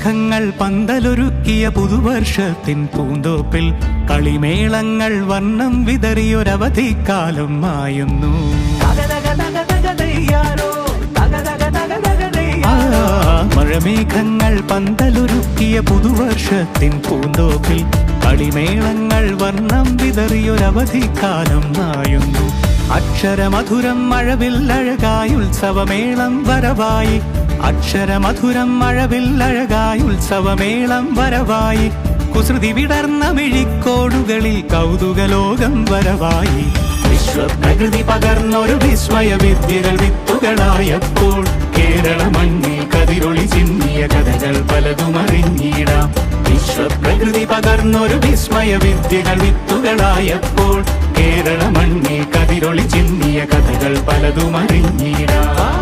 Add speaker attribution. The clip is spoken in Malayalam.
Speaker 1: മഴമേഘങ്ങൾ പന്തലൊരുക്കിയ പുതുവർഷത്തിൻ പൂന്തോപ്പിൽ കളിമേളങ്ങൾ വർണ്ണം വിതറിയൊരവധിക്കാലം മായുന്നു. മഴമേഘങ്ങൾ പന്തലൊരുക്കിയ പുതുവർഷത്തിൻ പൂന്തോപ്പിൽ കളിമേളങ്ങൾ വർണ്ണം വിതറിയൊരവധിക്കാലം മായുന്നു. അക്ഷരമധുരം മഴവില്ലഴകായി ഉത്സവമേളം വരവായി. അക്ഷരമധുരം മഴവില്ലഴകായി ഉത്സവമേളം വരവായി. കുസൃതി വിടർന്ന മിഴിക്കോടുകളിൽ കൗതുകലോകം വരവായി. വിശ്വപ്രകൃതി പകർന്നൊരു വിസ്മയ വിദ്യകൾ വിത്തുകളായപ്പോൾ കേരള മണ്ണിൽ കതിരൊളി ചിന്നിയ കഥകൾ പലതും അറിഞ്ഞിടാം. വിശ്വപ്രകൃതി പകർന്നൊരു വിസ്മയ വിദ്യകൾ വിത്തുകളായപ്പോൾ കേരള മണ്ണിൽ കതിരൊളി ചിന്നിയ കഥകൾ പലതും അറിഞ്ഞിടാം.